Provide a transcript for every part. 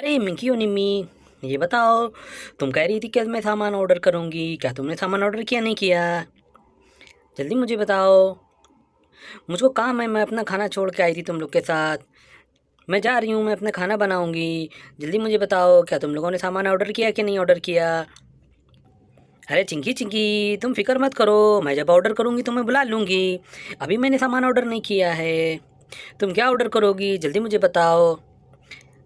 अरे मिंकी और निम्मी, ये बताओ, तुम कह रही थी कि मैं सामान ऑर्डर करूँगी। क्या तुमने सामान ऑर्डर किया नहीं किया? जल्दी मुझे बताओ। मुझको काम है, मैं अपना खाना छोड़ के आई थी तुम लोग के साथ। मैं जा रही हूँ, मैं अपना खाना बनाऊँगी। जल्दी मुझे बताओ, क्या तुम लोगों ने सामान ऑर्डर किया कि नहीं ऑर्डर किया? अरे चिंकी चिंकी, तुम फिक्र मत करो, मैं जब ऑर्डर करूँगी तो मैं बुला लूँगी। अभी मैंने सामान ऑर्डर नहीं किया है। तुम क्या ऑर्डर करोगी, जल्दी मुझे बताओ।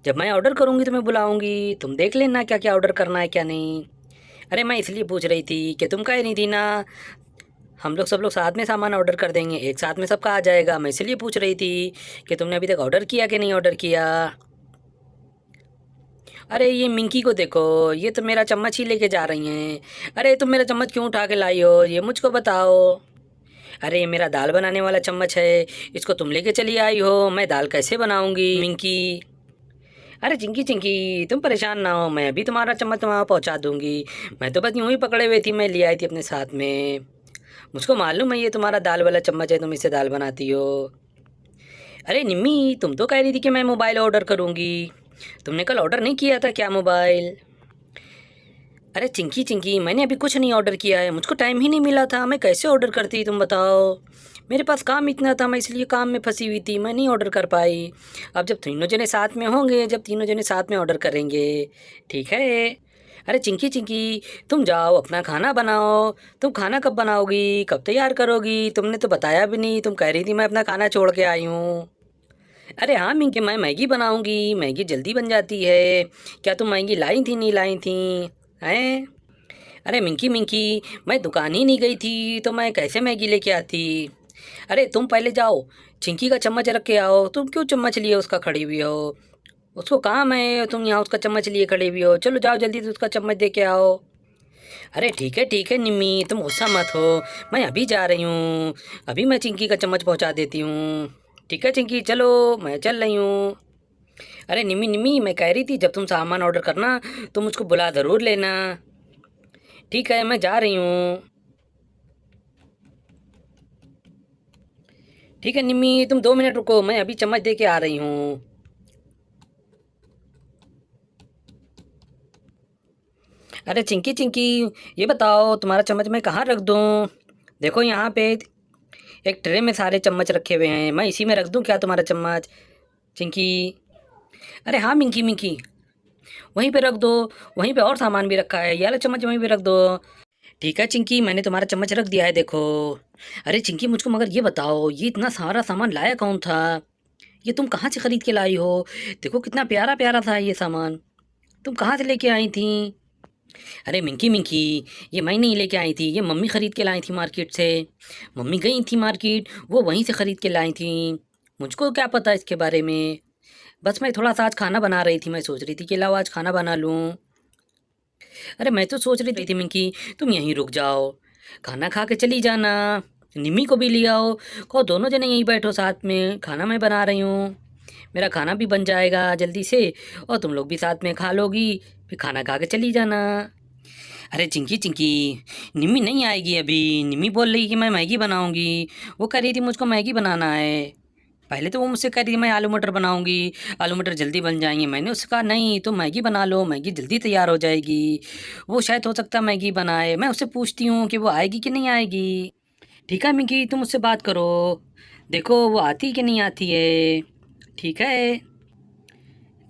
जब मैं ऑर्डर करूँगी तो मैं बुलाऊँगी, तुम देख लेना क्या क्या ऑर्डर करना है क्या नहीं। अरे मैं इसलिए पूछ रही थी कि तुम कह रही थी ना, हम लोग सब लोग साथ में सामान ऑर्डर कर देंगे, एक साथ में सबका आ जाएगा। मैं इसलिए पूछ रही थी कि तुमने अभी तक ऑर्डर किया कि नहीं ऑर्डर किया। अरे ये मिंकी को देखो, ये तो मेरा चम्मच ही लेके जा रही हैं। अरे तुम मेरा चम्मच क्यों उठा के लाई हो, ये मुझको बताओ। अरे ये मेरा दाल बनाने वाला चम्मच है, इसको तुम लेके चली आई हो, मैं दाल कैसे बनाऊंगी मिंकी। अरे चिंकी चिंकी, तुम परेशान ना हो, मैं अभी तुम्हारा चम्मच वहाँ पहुँचा दूंगी। मैं तो बस यूँ ही पकड़े हुए थी, मैं ले आई थी अपने साथ में। मुझको मालूम है ये तुम्हारा दाल वाला चम्मच है, तुम इससे दाल बनाती हो। अरे निम्मी, तुम तो कह रही थी कि मैं मोबाइल ऑर्डर करूँगी। तुमने कल ऑर्डर नहीं किया था क्या मोबाइल? अरे चिंकी चिंकी, मैंने अभी कुछ नहीं ऑर्डर किया है, मुझको टाइम ही नहीं मिला था, मैं कैसे ऑर्डर करती तुम बताओ। मेरे पास काम इतना था, मैं इसलिए काम में फंसी हुई थी, मैं नहीं ऑर्डर कर पाई। अब जब तीनों जने साथ में होंगे, जब तीनों जने साथ में ऑर्डर करेंगे, ठीक है। अरे चिंकी चिंकी, तुम जाओ अपना खाना बनाओ। तुम खाना कब बनाओगी, कब तैयार करोगी, तुमने तो बताया भी नहीं, तुम कह रही थी मैं अपना खाना छोड़ के आई हूँ। अरे हाँ मिंकी, मैं मैगी बनाऊंगी, मैगी जल्दी बन जाती है। क्या तुम मैगी लाई थी नहीं लाई थी? हैं? अरे मिंकी मिंकी, मैं दुकान ही नहीं गई थी तो मैं कैसे मैगी लेके आती। अरे तुम पहले जाओ, चिंकी का चम्मच रख के आओ। तुम क्यों चम्मच लिए उसका खड़ी हुई हो? उसको काम है, तुम यहाँ उसका चम्मच लिए खड़ी हुई हो। चलो जाओ जल्दी से उसका चम्मच दे के आओ। अरे ठीक है निम्मी, तुम गुस्सा मत हो। मैं अभी जा रही हूँ, अभी मैं चिंकी का चम्मच पहुँचा देती हूँ। ठीक है चिंकी, चलो मैं चल रही हूँ। अरे निम्मी निम्मी, मैं कह रही थी जब तुम सामान ऑर्डर करना तो मुझको बुला ज़रूर लेना। ठीक है, मैं जा रही हूँ। ठीक है निम्मी, तुम 2 मिनट रुको, मैं अभी चम्मच दे के आ रही हूँ। अरे चिंकी चिंकी, ये बताओ तुम्हारा चम्मच मैं कहाँ रख दूँ? देखो यहाँ पे एक ट्रे में सारे चम्मच रखे हुए हैं, मैं इसी में रख दूँ क्या तुम्हारा चम्मच? चिंकी। अरे हाँ मिंकी मिंकी, वहीं पे रख दो। वहीं पे और सामान भी रखा है, ये वाला चम्मच वहीं पे रख दो। ठीक है चिंकी, मैंने तुम्हारा चम्मच रख दिया है, देखो। अरे चिंकी, मुझको मगर ये बताओ, ये इतना सारा सामान लाया कौन था? ये तुम कहाँ से खरीद के लाई हो? देखो कितना प्यारा प्यारा था ये सामान, तुम कहाँ से लेके आई थी? अरे मिंकी मिंकी, ये मैं नहीं लेके आई थी, ये मम्मी ख़रीद के लाई थी मार्केट से। मम्मी गई थी मार्केट, वो वहीं से ख़रीद के लाई थी। मुझको क्या पता इसके बारे में। बस मैं थोड़ा सा आज खाना बना रही थी, मैं सोच रही थी कि लाओ आज खाना बना लूँ। अरे मैं तो सोच रही थी मिंकी, तुम यहीं रुक जाओ, खाना खा के चली जाना। निम्मी को भी ले आओ, कहो दोनों जने यहीं बैठो साथ में, खाना मैं बना रही हूँ। मेरा खाना भी बन जाएगा जल्दी से, और तुम लोग भी साथ में खा लोगी, फिर खाना खा के चली जाना। अरे चिंकी चिंकी, निम्मी नहीं आएगी अभी, निम्मी बोल रही कि मैं मैगी बनाऊंगी। वो कह रही थी मुझको मैगी बनाना है। पहले तो वो मुझसे कह रही थी मैं आलू मटर बनाऊंगी, आलू मटर जल्दी बन जाएंगे। मैंने उससे कहा नहीं, तुम मैगी बना लो, मैगी जल्दी तैयार हो जाएगी। वो शायद हो सकता है मैगी बनाए, मैं उससे पूछती हूँ कि वो आएगी कि नहीं आएगी। ठीक है मिंकी, तुम उससे बात करो, देखो वो आती कि नहीं आती है। ठीक है।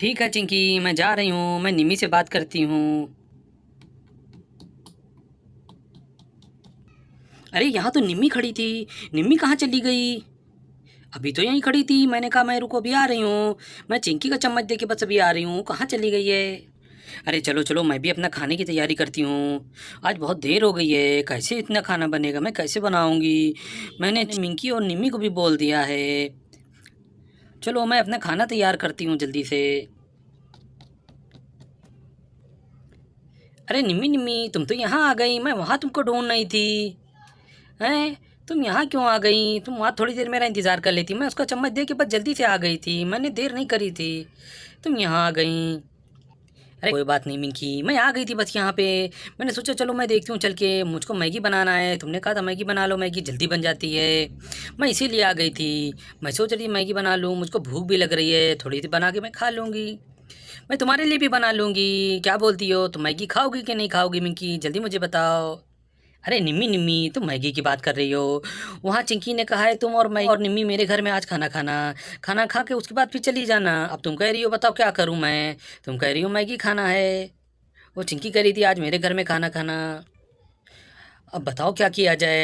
ठीक है चिंकी, मैं जा रही हूँ, मैं निम्मी से बात करती हूँ। अरे यहाँ तो निम्मी खड़ी थी, निम्मी कहाँ चली गई? अभी तो यहीं खड़ी थी, मैंने कहा मैं रुको अभी आ रही हूँ। मैं चिंकी का चम्मच दे के बस अभी आ रही हूँ, कहाँ चली गई है? अरे चलो चलो, मैं भी अपना खाने की तैयारी करती हूँ। आज बहुत देर हो गई है, कैसे इतना खाना बनेगा, मैं कैसे बनाऊँगी? मैंने मिंकी और निम्मी को भी बोल दिया है। चलो मैं अपना खाना तैयार करती हूँ जल्दी से। अरे निम्मी निम्मी, तुम तो यहाँ आ गई, मैं वहाँ तुमको ढूंढ रही थी। हैं? तुम यहाँ क्यों आ गई? तुम वहाँ थोड़ी देर मेरा इंतज़ार कर लेती, मैं उसका चम्मच दे के बस जल्दी से आ गई थी, मैंने देर नहीं करी थी। तुम यहाँ आ गई। अरे कोई बात नहीं मिंकी, मैं आ गई थी बस यहाँ पे। मैंने सोचा चलो मैं देखती हूँ चल के, मुझको मैगी बनाना है, तुमने कहा था मैगी बना लो, मैगी जल्दी बन जाती है, मैं इसीलिए आ गई थी। मैं सोच रही थी मैगी बना लूँ, मुझको भूख भी लग रही है, थोड़ी सी बना के मैं खा लूँगी। मैं तुम्हारे लिए भी बना लूँगी। क्या बोलती हो, तुम मैगी खाओगी कि नहीं खाओगी मिंकी, जल्दी मुझे बताओ। अरे निम्मी निम्मी, तुम मैगी की बात कर रही हो। वहाँ चिंकी ने कहा है तुम और मैं और निम्मी मेरे घर में आज खाना खाना, खाना खा के उसके बाद फिर चली जाना। अब तुम कह रही हो बताओ क्या करूँ मैं, तुम कह रही हो मैगी खाना है, वो चिंकी कह रही थी आज मेरे घर में खाना खाना। अब बताओ क्या किया जाए।